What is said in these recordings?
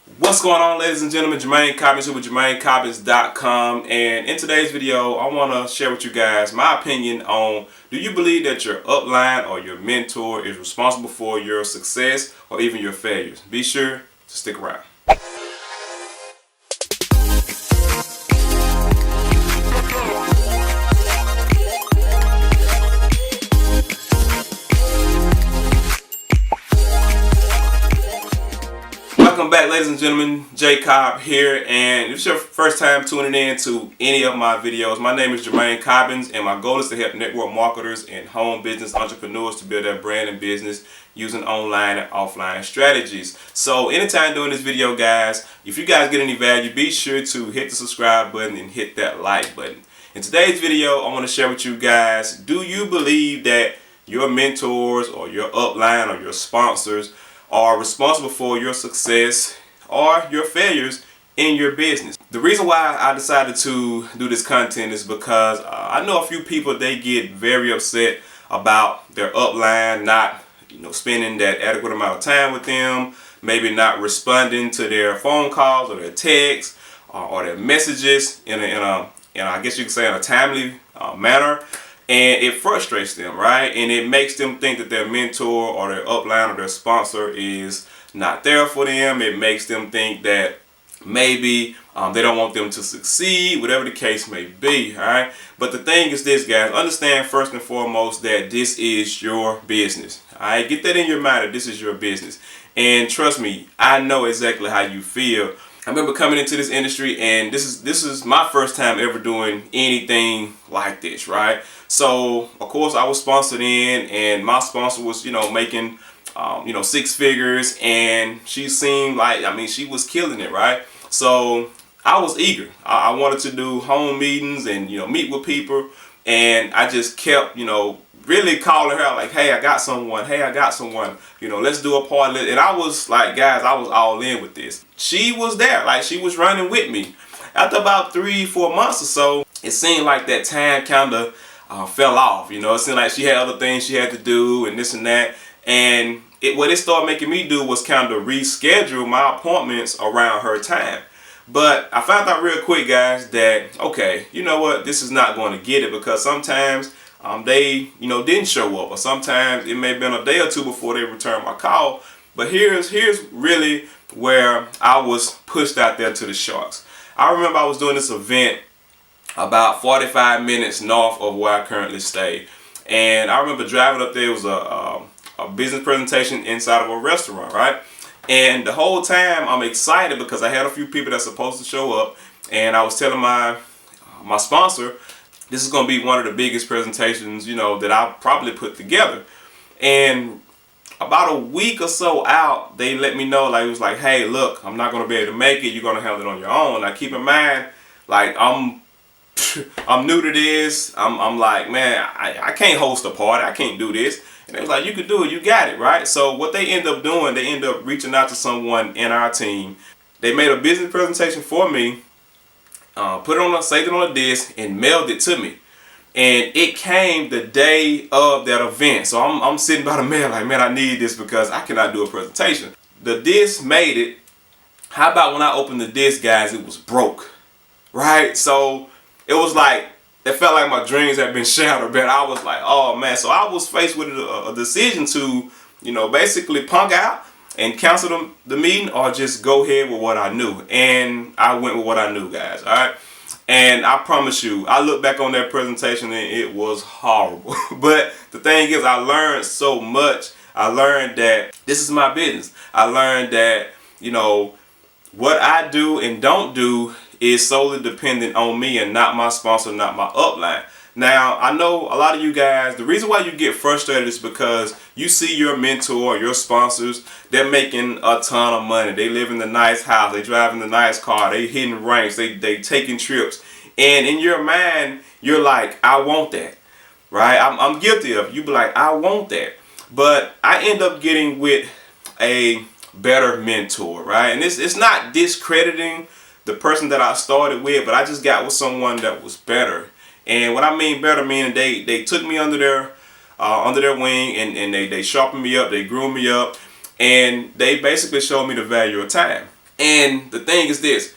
What's going on, ladies and gentlemen? Jermaine Cobbins here with JermaineCobbins.com, and in today's video I want to share with you guys my opinion on, do you believe that your upline or your mentor is responsible for your success or even your failures? Be sure to stick around. Welcome back, ladies and gentlemen. J Cobb here, and if it's your first time tuning in to any of my videos, my name is Jermaine Cobbins, and my goal is to help network marketers and home business entrepreneurs to build their brand and business using online and offline strategies. So anytime doing this video, guys, if you guys get any value, be sure to hit the subscribe button and hit that like button. In today's video, I want to share with you guys, do you believe that your mentors or your upline or your sponsors are responsible for your success or your failures in your business? The reason why I decided to do this content is because I know a few people, they get very upset about their upline not spending that adequate amount of time with them, maybe not responding to their phone calls or their texts or their messages in a I guess you could say in a timely manner. And it frustrates them, right? And it makes them think that their mentor or their upline or their sponsor is not there for them. It makes them think that maybe they don't want them to succeed, whatever the case may be, all right? But the thing is this, guys, understand first and foremost that this is your business, all right? Get that in your mind that this is your business. And trust me, I know exactly how you feel. I remember coming into this industry, and this is my first time ever doing anything like this, right? So of course I was sponsored in, and my sponsor was making six figures, and she seemed like, she was killing it, right? So I was eager. I wanted to do home meetings and meet with people, and I just kept really calling her like, hey, I got someone, let's do a party. And I was like, guys, I was all in with this. She was there, like she was running with me. After about 3-4 months or so, it seemed like that time kind of fell off. It seemed like she had other things she had to do and this and that. And what it started making me do was kind of reschedule my appointments around her time. But I found out real quick, guys, that, okay, you know what, this is not going to get it, because sometimes they didn't show up, or sometimes it may have been a day or two before they returned my call. But here's really where I was pushed out there to the sharks. I remember I was doing this event about 45 minutes north of where I currently stay, and I remember driving up there. It was a business presentation inside of a restaurant, right? And the whole time I'm excited because I had a few people that's supposed to show up, and I was telling my sponsor, this is going to be one of the biggest presentations, that I probably put together. And about a week or so out, they let me know, like, it was like, hey, look, I'm not going to be able to make it. You're going to handle it on your own. Now, keep in mind, like, I'm new to this. I'm like, man, I can't host a party. I can't do this. And they was like, you could do it. You got it, right? So what they end up doing, they end up reaching out to someone in our team. They made a business presentation for me, saved it on a disc, and mailed it to me. And it came the day of that event. So I'm sitting by the mail like, man, I need this because I cannot do a presentation. The disc made it. How about when I opened the disc, guys, it was broke, right? So it was like, it felt like my dreams had been shattered, but I was like, oh man. So I was faced with a decision to, basically punk out and cancel the meeting, or just go ahead with what I knew. And I went with what I knew, guys, all right? And I promise you, I look back on that presentation and it was horrible. But the thing is, I learned so much. I learned that this is my business. I learned that, what I do and don't do is solely dependent on me and not my sponsor, not my upline. Now, I know a lot of you guys, the reason why you get frustrated is because you see your mentor, your sponsors, they're making a ton of money. They live in the nice house, they driving the nice car, they hitting ranks, they taking trips. And in your mind, you're like, I want that, right? I'm guilty of it. You be like, I want that. But I end up getting with a better mentor, right? And it's not discrediting the person that I started with, but I just got with someone that was better. And what I mean better, meaning they took me under their wing, and they sharpened me up, they groomed me up, and they basically showed me the value of time. And the thing is this,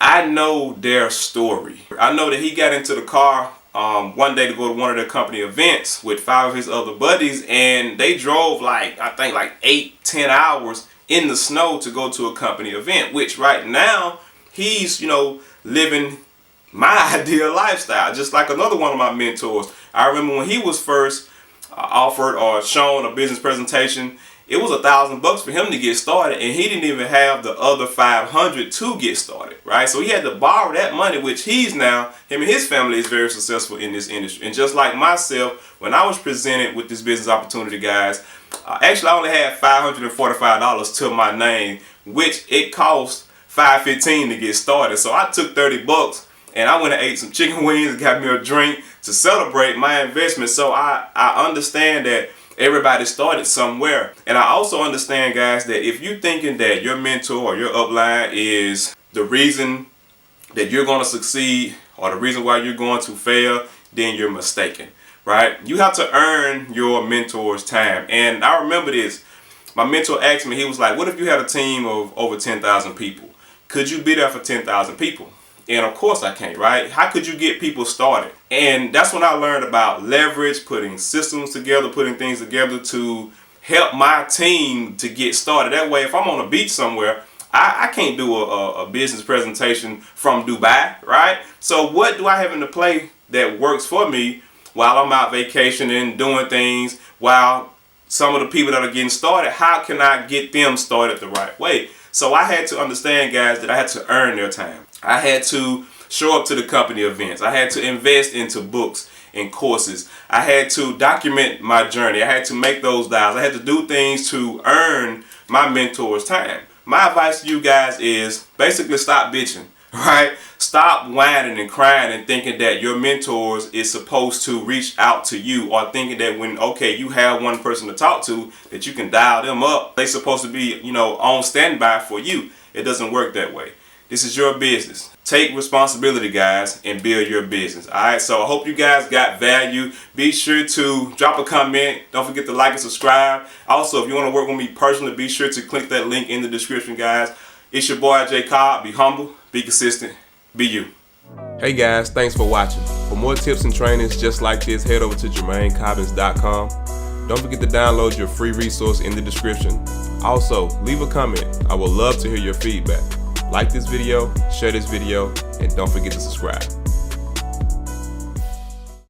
I know their story. I know that he got into the car one day to go to one of their company events with 5 of his other buddies, and they drove like, I think like 8-10 hours in the snow to go to a company event, which right now he's, you know, living my ideal lifestyle, just like another one of my mentors. I remember when he was first offered or shown a business presentation, it was $1,000 for him to get started, and he didn't even have the other 500 to get started, right? So he had to borrow that money, which he's now, him and his family is very successful in this industry. And just like myself, when I was presented with this business opportunity, guys, actually I only had $545 to my name, which it cost $515 to get started. So I took $30 and I went and ate some chicken wings and got me a drink to celebrate my investment. So I understand that everybody started somewhere. And I also understand, guys, that if you're thinking that your mentor or your upline is the reason that you're going to succeed or the reason why you're going to fail, then you're mistaken, right? You have to earn your mentor's time. And I remember this. My mentor asked me, he was like, what if you had a team of over 10,000 people? Could you be there for 10,000 people? And of course I can't, right? How could you get people started? And that's when I learned about leverage, putting systems together, putting things together to help my team to get started. That way, if I'm on a beach somewhere, I can't do a business presentation from Dubai, right? So what do I have in the play that works for me while I'm out vacationing, doing things, while some of the people that are getting started, how can I get them started the right way? So I had to understand, guys, that I had to earn their time. I had to show up to the company events. I had to invest into books and courses. I had to document my journey. I had to make those dials. I had to do things to earn my mentor's time. My advice to you guys is basically stop bitching, right? Stop whining and crying and thinking that your mentors is supposed to reach out to you, or thinking that when, okay, you have one person to talk to, that you can dial them up. They're supposed to be, you know, on standby for you. It doesn't work that way. This is your business. Take responsibility, guys, and build your business. All right, so I hope you guys got value. Be sure to drop a comment. Don't forget to like and subscribe. Also, if you want to work with me personally, be sure to click that link in the description, guys. It's your boy, J Cobb. Be humble, be consistent, be you. Hey guys, thanks for watching. For more tips and trainings just like this, head over to JermaineCobbins.com. Don't forget to download your free resource in the description. Also, leave a comment. I would love to hear your feedback. Like this video, share this video, and don't forget to subscribe.